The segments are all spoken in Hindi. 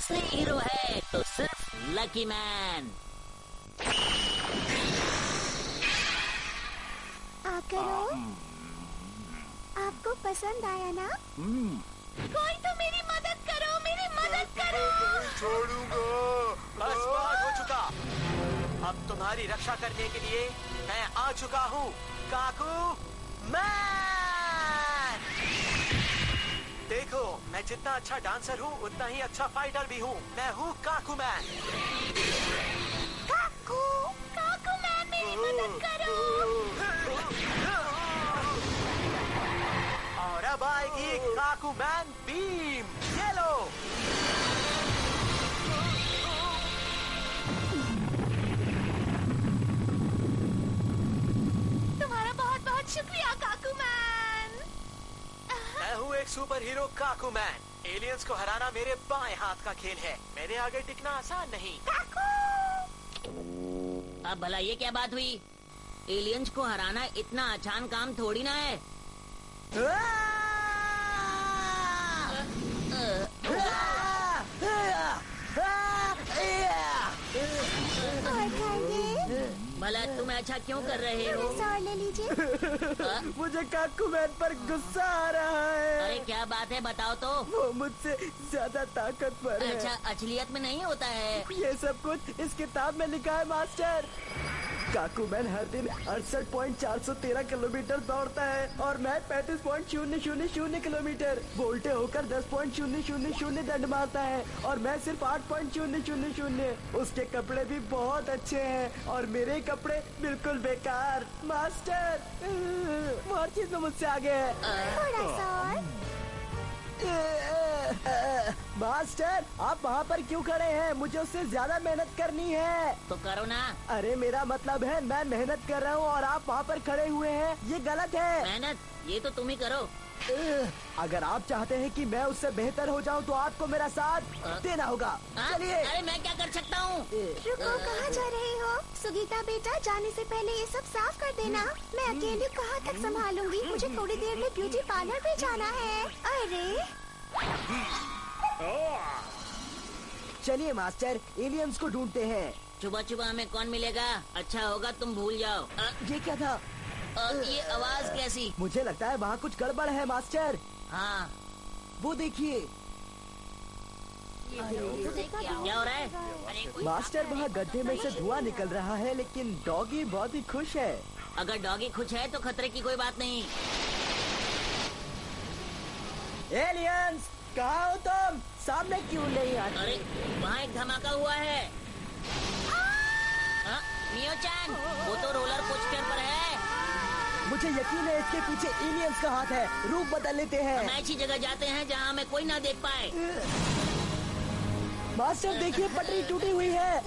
असली हीरो है तो सिर्फ लकी मैन। करो, आपको पसंद आया ना? कोई तो मेरी मदद करो, मेरी मदद करो। छोड़ूंगा। बस बहुत हो चुका। अब तुम्हारी रक्षा करने के लिए मैं आ चुका हूँ, काकू मैन। देखो, मैं जितना अच्छा डांसर हूँ उतना ही अच्छा फाइटर भी हूँ। मैं हूँ काकू मैन। काकू, काकू मैन, मेरी मदद करो। और अब आएगी काकू मैन बीम। ये लो। तुम्हारा बहुत बहुत शुक्रिया काकू मैन। मैं हूँ एक सुपर हीरो काकू मैन। एलियंस को हराना मेरे बाएं हाथ का खेल है। मेरे आगे टिकना आसान नहीं। काकू, अब भला ये क्या बात हुई? एलियंस को हराना इतना आसान काम थोड़ी ना है। भला तुम ऐसा क्यों कर रहे हो? और ले लीजिए। मुझे काकू मैन पर गुस्सा आ रहा है। अरे क्या बात है, बताओ तो। वो मुझसे ज्यादा ताकतवर है। अच्छा, असलियत में नहीं होता है। ये सब कुछ इस किताब में लिखा है मास्टर। काकू मैन हर दिन 68.413 किलोमीटर दौड़ता है और मैं 35.000 किलोमीटर। वो उल्टे होकर 10.000 दंड मारता है और मैं सिर्फ 8.000। उसके कपड़े भी बहुत अच्छे हैं और मेरे कपड़े बिल्कुल बेकार। मास्टर, वो हर चीज में मुझसे आगे है। थोड़ा सा और। मास्टर, आप वहाँ पर क्यों खड़े हैं? मुझे उससे ज्यादा मेहनत करनी है। तो करो ना। अरे मेरा मतलब है मैं मेहनत कर रहा हूँ और आप वहाँ पर खड़े हुए हैं, ये गलत है। मेहनत ये तो तुम ही करो। अगर आप चाहते हैं कि मैं उससे बेहतर हो जाऊँ तो आपको मेरा साथ देना होगा। चलिए। अरे मैं क्या कर सकता हूँ? रुको, कहाँ जा रहे हो? सुगीता बेटा, जाने से पहले ये सब साफ कर देना। मैं अकेले कहाँ तक संभालूंगी? मुझे थोड़ी देर में ब्यूटी पार्लर पे जाना है। अरे चलिए मास्टर, एलियंस को ढूंढते हैं। सुबह सुबह हमें कौन मिलेगा? अच्छा होगा तुम भूल जाओ। ये क्या था? ये आवाज कैसी? मुझे लगता है वहाँ कुछ गड़बड़ है मास्टर। हाँ, वो देखिए। क्या हो रहा है? मास्टर, वहाँ गड्ढे में से धुआं निकल रहा है लेकिन डॉगी बहुत ही खुश है। अगर डॉगी खुश है तो खतरे की कोई बात नहीं। एलियंस, कहाँ हो तुम? सामने क्यों नहीं आते? अरे वहाँ एक धमाका हुआ है। मियो-चान, वो तो रोलर कोस्टर पर है। मुझे यकीन है इसके पीछे एलियंस का हाथ है। रूप बदल लेते हैं। हम ऐसी जगह जाते हैं जहाँ हमें कोई ना देख पाए। मास्टर देखिए, पटरी टूटी हुई है।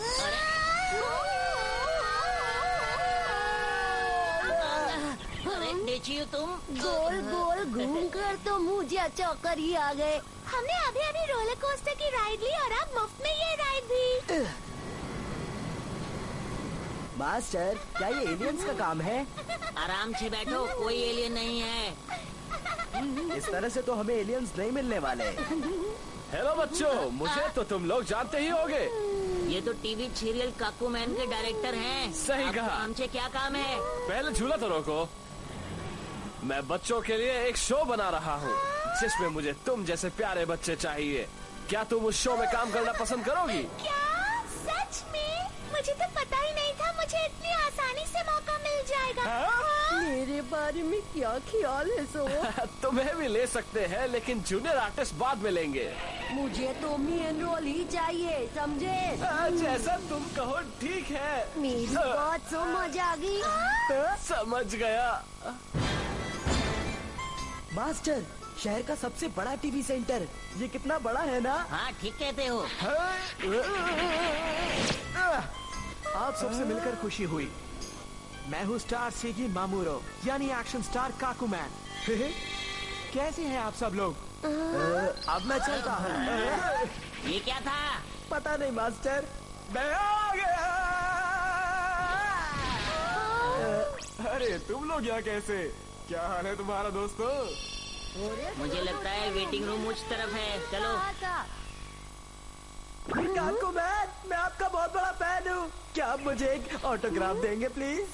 अरे देखिए तुम। गोल गोल घूमकर तो मुझे चक्कर ही आ गए। हमने अभी अभी रोलर कोस्टर की राइड ली और अब मुफ्त में ये राइड भी। मास्टर, क्या ये एलियंस का काम है? आराम से बैठो, कोई एलियन नहीं है। इस तरह से तो हमें एलियंस नहीं मिलने वाले। हेलो बच्चों, मुझे तो तुम लोग जानते ही होगे। ये तो टीवी सीरियल काकू मैन के डायरेक्टर हैं। सही आपको कहा। हमसे क्या काम है? पहले झूला तो रोको। मैं बच्चों के लिए एक शो बना रहा हूँ जिसमें मुझे तुम जैसे प्यारे बच्चे चाहिए। क्या तुम उस शो में काम करना पसंद करोगी? क्या सच में? मुझे तो पता ही नहीं था मुझे इतनी आसानी से मौका मिल जाएगा। मेरे बारे में क्या ख्याल है सो? तुम्हें भी ले सकते हैं लेकिन जूनियर आर्टिस्ट बाद में लेंगे। मुझे तो मेन रोल ही चाहिए, समझे? जैसा तुम कहो ठीक है। मेरी बात समझ आ गई। समझ गया। मास्टर, शहर का सबसे बड़ा टीवी सेंटर, ये कितना बड़ा है ना? हाँ ठीक कहते हो। आप सबसे मिलकर खुशी हुई। मैं हूँ स्टार सीगी मामूरो, यानी एक्शन स्टार काकू मैन। कैसे हैं आप सब लोग? अब मैं चलता हूँ। ये क्या था? पता नहीं मास्टर। मैं आ गया। अरे तुम लोग यहाँ कैसे? क्या हाल है तुम्हारा दोस्तों? मुझे लगता है वेटिंग रूम उस तरफ है, चलो। काकुमैन, मैं आपका बहुत बड़ा फैन हूँ। क्या आप मुझे एक ऑटोग्राफ देंगे प्लीज?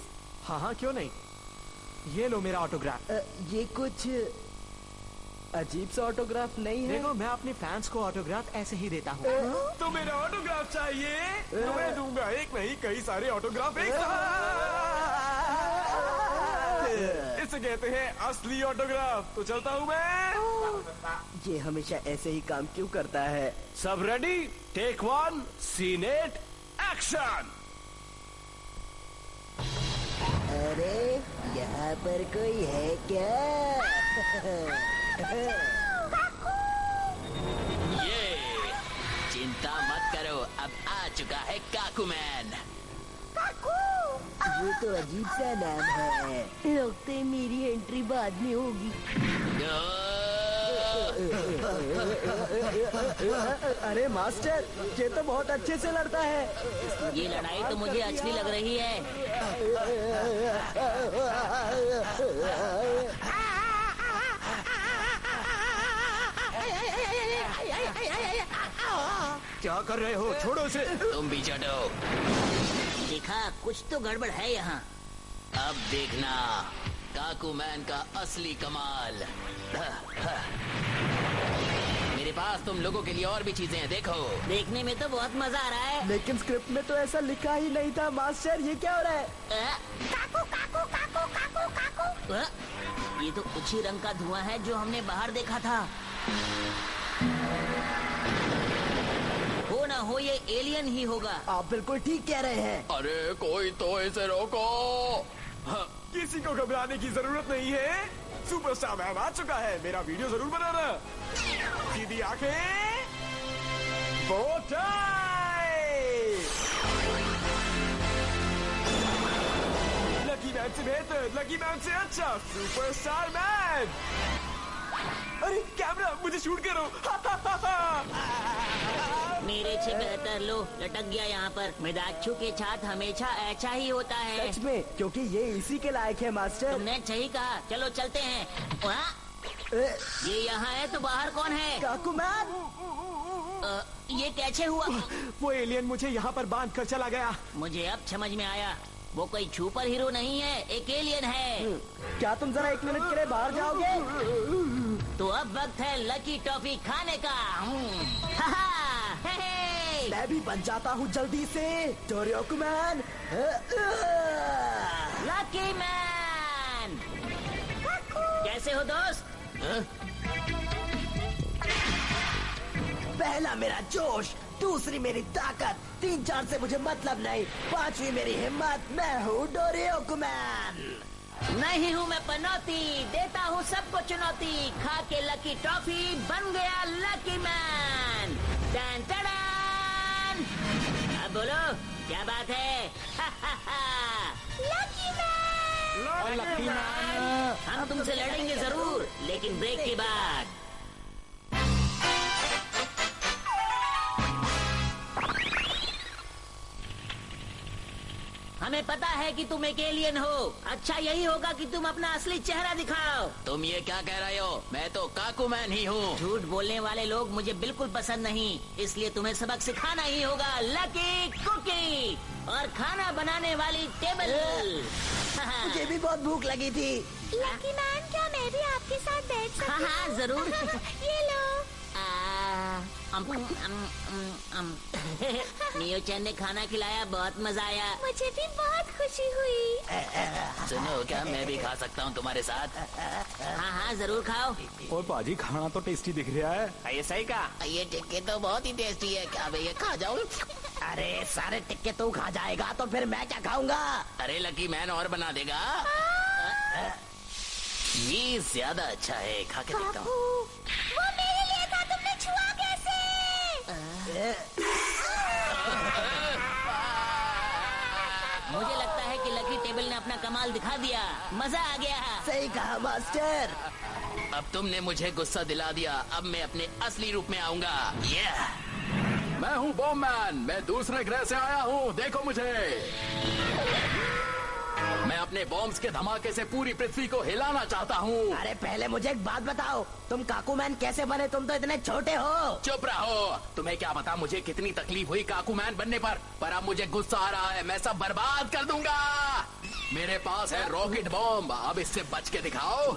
हाँ हाँ, क्यों नहीं। ये लो मेरा ऑटोग्राफ। ये कुछ अजीब सा ऑटोग्राफ नहीं है? देखो, मैं अपने फैंस को ऑटोग्राफ ऐसे ही देता हूँ। तो मेरा ऑटोग्राफ चाहिए तो मैं दूंगा। एक नहीं, कई सारे ऑटोग्राफ एक साथ। इसे कहते हैं असली ऑटोग्राफ। तो चलता हूँ मैं। ये हमेशा ऐसे ही काम क्यों करता है? सब रेडी? Take 1, scene 8, action. अरे यहाँ पर कोई है क्या? ये चिंता मत करो, अब आ चुका है काकुमैन। ये तो अजीब सा नाम है। लगता है मेरी एंट्री बाद में होगी। अरे मास्टर, ये तो बहुत अच्छे से लड़ता है। ये लड़ाई तो मुझे अच्छी लग रही है। क्या कर रहे हो? छोड़ो उसे। तुम भी चढ़ो। देखा, कुछ तो गड़बड़ है यहाँ। अब देखना काकुमैन का असली कमाल। मेरे पास तुम लोगों के लिए और भी चीजें हैं, देखो। देखने में तो बहुत मजा आ रहा है। लेकिन स्क्रिप्ट में तो ऐसा लिखा ही नहीं था। मास्टर, ये क्या हो रहा है? काकू काकू काकू काकू काकू। ये तो उसी रंग का धुआं है जो हमने बाहर देखा था। हो ना हो, ये एलियन ही होगा। आप बिल्कुल ठीक कह रहे हैं। अरे कोई तो इसे रोको। किसी को घबराने की जरूरत नहीं है। सुपरस्टार मैम आ चुका है। मेरा वीडियो जरूर बनाना। सीधी आंखें, वो टाइम। लकी मैन से बेहतर, लकी मैन से अच्छा, सुपरस्टार मैन। अरे कैमरा, मुझे शूट करो। मेरे से बेहतर। लो, लटक गया यहाँ पर। मिदाक्षु के साथ हमेशा ऐसा ही होता है। सच में, क्योंकि ये इसी के लायक है मास्टर। तुमने सही कहा। चलो चलते हैं। वहाँ? ये यहाँ है तो बाहर कौन है? काकुमैन, ये कैसे हुआ? वो एलियन मुझे यहाँ पर बांध कर चला गया। मुझे अब समझ में आया। वो कोई सुपर हीरो नहीं है, एक एलियन है। क्या तुम जरा 1 मिनट के लिए बाहर जाओगे? तो अब वक्त है लकी टॉफी खाने का। हा, हे, हे। मैं भी बन जाता हूँ जल्दी से। डोरियोकुमैन। लकी मैन, कैसे हो दोस्त? पहला मेरा जोश, दूसरी मेरी ताकत, 3, 4 से मुझे मतलब नहीं, 5वीं मेरी हिम्मत। मैं हूँ डोरियोकुमैन। नहीं हूँ मैं पनौती, देता हूँ सबको चुनौती। खा के लकी टॉफी बन गया लकी मैन। Ton ton. अब बोलो, क्या बात है? Lucky man. हम तुमसे लड़ेंगे जरूर, लेकिन ब्रेक के बाद। हमें पता है कि तुम एक एलियन हो। अच्छा यही होगा कि तुम अपना असली चेहरा दिखाओ। तुम ये क्या कह रहे हो? मैं तो काकुमैन ही हूँ। झूठ बोलने वाले लोग मुझे बिल्कुल पसंद नहीं, इसलिए तुम्हें सबक सिखाना ही होगा। लकी कुकी और खाना बनाने वाली टेबल। मुझे भी बहुत भूख लगी थी। लकी मैन, क्या मैं भी आपके साथ बैठ सकती हाँ हाँ, जरूर। ये लो। नियो-चैन ने खाना खिलाया, बहुत मजा आया। मुझे भी बहुत खुशी हुई। सुनो, क्या मैं भी खा सकता हूँ तुम्हारे साथ? हाँ हाँ, जरूर खाओ। और पाजी, खाना तो टेस्टी दिख रहा है। ये सही कहा। ये टिक्के तो बहुत ही टेस्टी है। क्या मैं ये खा जाऊँ? अरे सारे टिक्के तू खा जाएगा तो फिर मैं क्या खाऊंगा? अरे लकी मैन और बना देगा। ये ज्यादा अच्छा है, खा के देखता काकू, हूँ। वो मेरे लिए था, तुमने छुआ कैसे? मुझे लगता है कि लकी टेबल ने अपना कमाल दिखा दिया। मजा आ गया। सही कहा मास्टर। अब तुमने मुझे गुस्सा दिला दिया। अब मैं अपने असली रूप में आऊंगा। मैं हूँ बॉम्बमैन। मैं दूसरे ग्रह से आया हूँ, देखो मुझे। मैं अपने बॉम्ब्स के धमाके से पूरी पृथ्वी को हिलाना चाहता हूँ। अरे पहले मुझे एक बात बताओ, तुम काकूमैन कैसे बने? तुम तो इतने छोटे हो। चुप रहो। तुम्हें क्या पता मुझे कितनी तकलीफ हुई काकूमैन बनने पर अब मुझे गुस्सा आ रहा है। मैं सब बर्बाद कर दूंगा। मेरे पास है रॉकेट बॉम्ब, अब इससे बच के दिखाओ।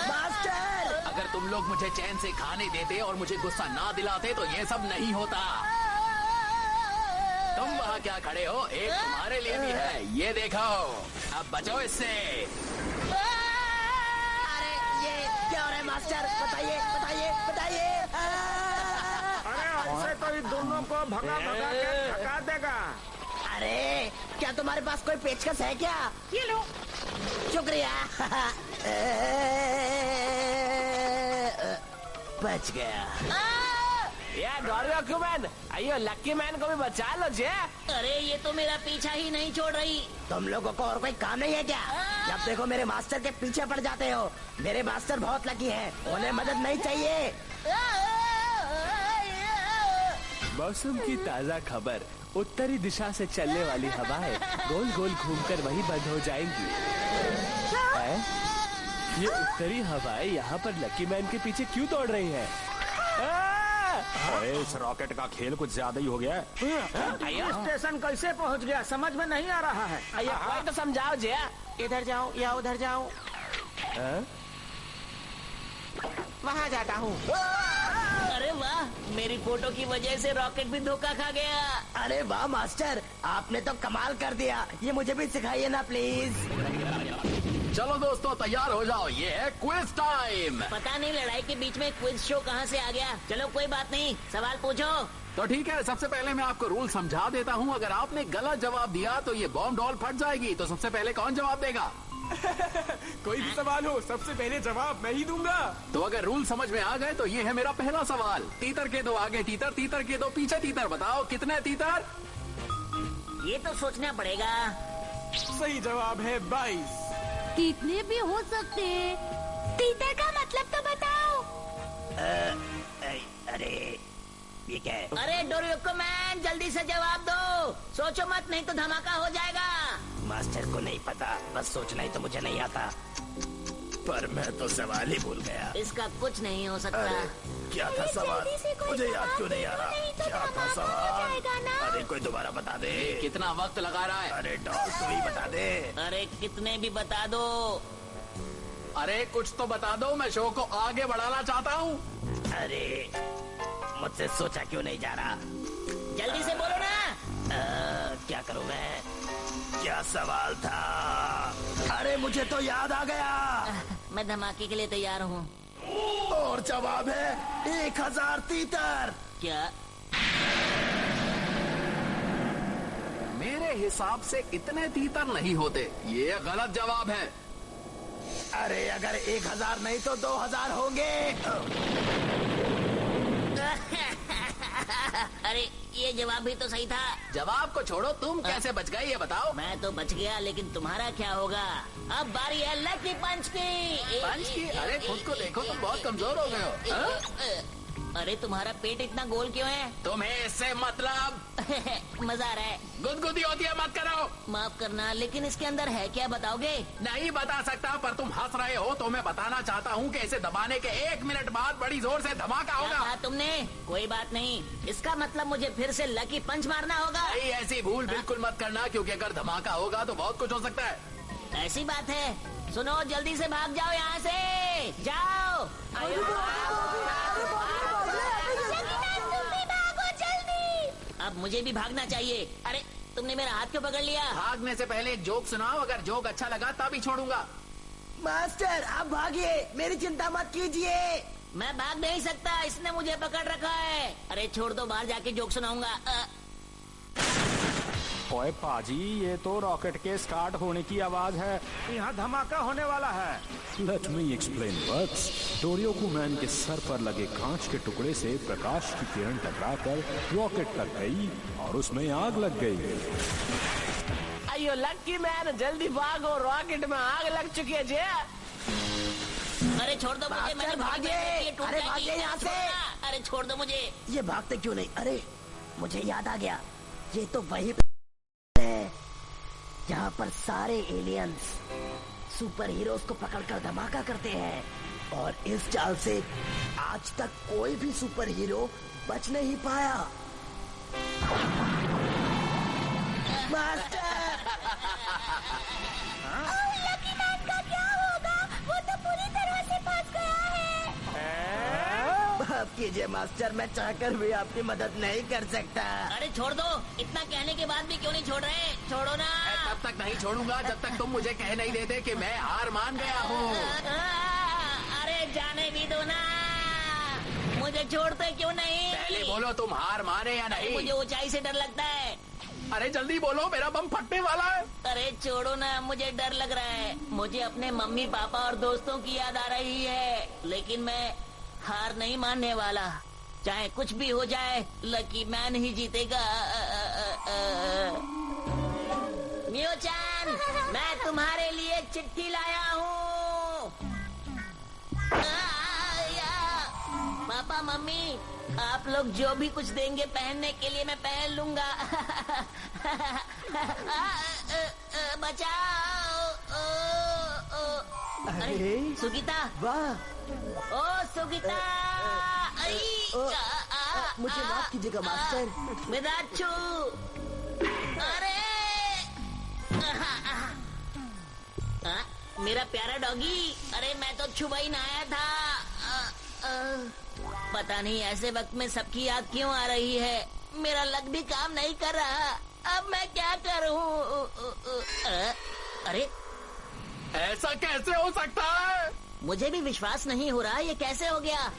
मास्टर! अगर तुम लोग मुझे चैन से खाने देते और मुझे गुस्सा ना दिलाते तो ये सब नहीं होता। तुम वहाँ क्या खड़े हो? एक तुम्हारे लिए भी है, ये देखो। अब बचो इससे। अरे ये क्या हो रहा है मास्टर? बताइए बताइए बताइए। अरे ऐसे तो इन दोनों को भगा भगा के थका देगा। अरे क्या तुम्हारे पास कोई पेचकस है क्या? ये लो। शुक्रिया। बच गया। ये डोरियो मैन, अयो लकी मैन को भी बचा लो जे। अरे ये तो मेरा पीछा ही नहीं छोड़ रही। तुम लोगों को और कोई काम नहीं है क्या? जब देखो मेरे मास्टर के पीछे पड़ जाते हो। मेरे मास्टर बहुत लकी हैं, उन्हें मदद नहीं चाहिए। मौसम की ताज़ा खबर। उत्तरी दिशा से चलने वाली हवाएं गोल गोल घूमकर वहीं बंद हो जाएंगी। ये उत्तरी हवाएं यहाँ पर लकी मैन के पीछे क्यों दौड़ रही हैं? अरे इस रॉकेट का खेल कुछ ज्यादा ही हो गया है। स्टेशन कैसे पहुंच गया समझ में नहीं आ रहा है। कोई तो समझाओ जे। इधर जाओ या उधर जाओ। वहाँ जाता हूँ। अरे वाह, मेरी फोटो की वजह से रॉकेट भी धोखा खा गया। अरे वाह मास्टर, आपने तो कमाल कर दिया। ये मुझे भी सिखाइए ना प्लीज। चलो दोस्तों तैयार हो जाओ, ये है क्विज टाइम। पता नहीं लड़ाई के बीच में क्विज शो कहाँ से आ गया। चलो कोई बात नहीं, सवाल पूछो। तो ठीक है, सबसे पहले मैं आपको रूल समझा देता हूँ। अगर आपने गलत जवाब दिया तो ये बॉम्ब डॉल फट जाएगी। तो सबसे पहले कौन जवाब देगा? कोई भी सवाल हो, सबसे पहले जवाब मैं ही दूंगा। तो अगर रूल समझ में आ गए तो ये है मेरा पहला सवाल। तीतर के दो आगे तीतर, तीतर के दो पीछे तीतर। बताओ कितने तीतर? ये तो सोचना पड़ेगा। सही जवाब है 22। कितने भी हो सकते हैं। तीतर का मतलब तो बताओ। अरे ये क्या है? अरे डोरियो मैन, जल्दी से जवाब दो। सोचो मत, नहीं तो धमाका हो जाएगा। मास्टर को नहीं पता, बस सोचना ही तो मुझे नहीं आता। पर मैं तो सवाल ही भूल गया। इसका कुछ नहीं हो सकता। क्या था सवाल? मुझे याद क्यों नहीं आ रहा? क्या था सवाल? अरे कोई दोबारा बता दे। कितना वक्त लगा रहा है? अरे डॉल तू ही बता दे। अरे कितने भी बता दो। अरे कुछ तो बता दो, मैं शो को आगे बढ़ाना चाहता हूँ। अरे मुझसे सोचा क्यों नहीं जा रहा? जल्दी से बोलो ना। क्या करूँ मैं? क्या सवाल था? अरे मुझे तो याद आ गया। मैं धमाके के लिए तैयार हूँ। और जवाब है 1000 तीतर। क्या? मेरे हिसाब से इतने तीतर नहीं होते। ये गलत जवाब है। अरे अगर 1000 नहीं तो 2000 होंगे। अरे ये जवाब भी तो सही था। जवाब को छोड़ो, तुम कैसे बच गए ये बताओ। मैं तो बच गया, लेकिन तुम्हारा क्या होगा? अब बारी है लकी पंच की। पंच की? अरे खुद को देखो, तुम बहुत कमजोर हो गए हो। हाँ? अरे तुम्हारा पेट इतना गोल क्यों है? तुम्हें इससे मतलब? मजा आ रहा है। गुदगुदी होती है, मत करो। माफ करना, लेकिन इसके अंदर है क्या, बताओगे? नहीं बता सकता, पर तुम हंस रहे हो तो मैं बताना चाहता हूँ कि इसे दबाने के 1 मिनट बाद बड़ी जोर से धमाका क्या होगा। कहा तुमने? कोई बात नहीं, इसका मतलब मुझे फिर से लकी पंच मारना होगा। नहीं, ऐसी भूल बिल्कुल मत करना, क्योंकि अगर धमाका होगा तो बहुत कुछ हो सकता है। ऐसी बात है। सुनो, जल्दी से भाग जाओ यहाँ से। जाओ। अब मुझे भी भागना चाहिए। अरे तुमने मेरा हाथ क्यों पकड़ लिया? भागने से पहले एक जोक सुनाओ, अगर जोक अच्छा लगा तब ही छोड़ूंगा। मास्टर आप भागिए, मेरी चिंता मत कीजिए। मैं भाग नहीं सकता, इसने मुझे पकड़ रखा है। अरे छोड़ दो, बाहर जाके जोक सुनाऊंगा। ओए पाजी, ये तो रॉकेट के स्टार्ट होने की आवाज है। यहाँ धमाका होने वाला है। Let me explain words. डोरियोकू मैन के सर पर लगे कांच के टुकड़े से प्रकाश की किरण टकराकर रॉकेट लग गई और उसमें आग लग गई। अयो लकी मैन, जल्दी भागो, रॉकेट में आग लग चुकी है जे। अरे छोड़ दो मुझे, मैंने भागे। अरे भागे यहाँ से। अरे छोड़ दो मुझे। ये भागते क्यों नहीं? अरे मुझे याद आ गया, ये तो वही जहाँ पर सारे एलियंस सुपर हीरोज को पकड़कर धमाका करते हैं। और इस चाल से आज तक कोई भी सुपर हीरो बच नहीं पाया। मास्टर! लकी मैन का क्या होगा? वो तो पूरी तरह से फंस गया है। माफ कीजिए मास्टर, मैं चाहकर भी आपकी मदद नहीं कर सकता। अरे छोड़ दो, इतना कहने के बाद भी क्यों नहीं छोड़ रहे? छोड़ो ना। तब तक नहीं छोड़ूंगा जब तक तुम मुझे कह नहीं देते कि मैं हार मान गया हूँ। अरे जाने भी दो ना, मुझे छोड़ते क्यों नहीं? पहले बोलो तुम हार माने या नहीं। मुझे ऊंचाई से डर लगता है। अरे जल्दी बोलो, मेरा बम फटने वाला है। अरे छोड़ो ना, मुझे डर लग रहा है। मुझे अपने मम्मी पापा और दोस्तों की याद आ रही है, लेकिन मैं हार नहीं मानने वाला। चाहे कुछ भी हो जाए, लकी मैन ही जीतेगा। म्यूचान, मैं तुम्हारे लिए चिट्ठी लाया हूँ। पापा मम्मी, आप लोग जो भी कुछ देंगे पहनने के लिए मैं पहन लूंगा। बचाओ। अरे सुगीता, वाह! ओ सुगीता, मुझे माफ कीजिएगा मास्टर। मिदाचू, अरे मेरा प्यारा डॉगी, अरे मैं तो छुपा ही ना आया था। पता नहीं ऐसे वक्त में सबकी याद क्यों आ रही है। मेरा लक भी काम नहीं कर रहा। अब मैं क्या करूं? अरे ऐसा कैसे हो सकता है? मुझे भी विश्वास नहीं हो रहा, ये कैसे हो गया?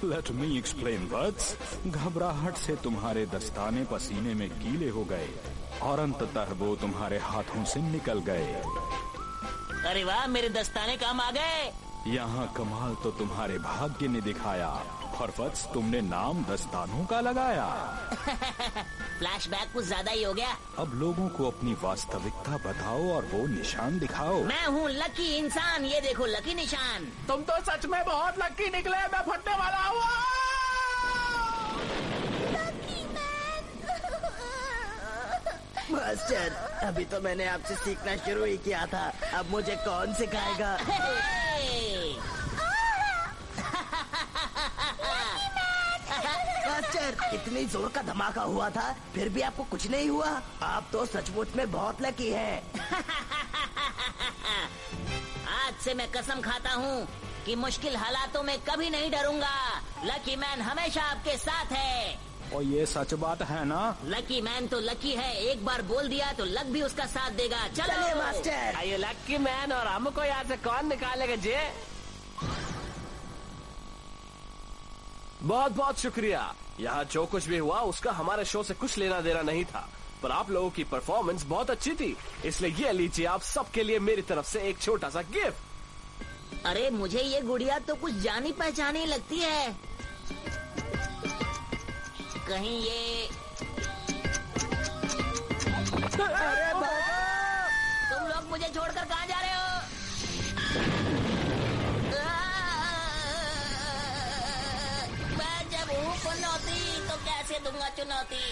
लेट मी एक्सप्लेन वत्स। घबराहट से तुम्हारे दस्ताने पसीने में गीले हो गए और अंततः वो तुम्हारे हाथों से निकल गए। अरे वाह, मेरे दस्ताने काम आ गए। यहाँ कमाल तो तुम्हारे भाग्य ने दिखाया और वत्स तुमने नाम दस्तानों का लगाया। फ्लैशबैक कुछ ज्यादा ही हो गया। अब लोगों को अपनी वास्तविकता बताओ और वो निशान दिखाओ। मैं हूँ लकी इंसान, ये देखो लकी निशान। तुम तो सच में बहुत लकी निकले। मैं फटने वाला हूँ। Lucky man! मास्टर, अभी तो मैंने आपसे सीखना शुरू ही किया था। अब मुझे कौन सिखाएगा? मास्टर, इतनी जोर का धमाका हुआ था, फिर भी आपको कुछ नहीं हुआ। आप तो सचमुच में बहुत लकी हैं। आज से मैं कसम खाता हूँ कि मुश्किल हालातों में कभी नहीं डरूंगा। लकी मैन हमेशा आपके साथ है। और ये सच बात है ना? लकी मैन तो लकी है, एक बार बोल दिया तो लक भी उसका साथ देगा। चलिए मास्टर। आइए लकी मैन, और हमको यहाँ से कौन निकालेगा जी? बहुत बहुत शुक्रिया। यहाँ जो कुछ भी हुआ उसका हमारे शो से कुछ लेना देना नहीं था, पर आप लोगों की परफॉर्मेंस बहुत अच्छी थी, इसलिए ये लीजिए आप सबके लिए मेरी तरफ से एक छोटा सा गिफ्ट। अरे मुझे ये गुड़िया तो कुछ जानी पहचानी लगती है। कहीं ये अरे बाबा! तुम लोग मुझे छोड़कर कहाँ जा रहे हो? मैं जब हूँ चुनौती तो कैसे दूंगा चुनौती?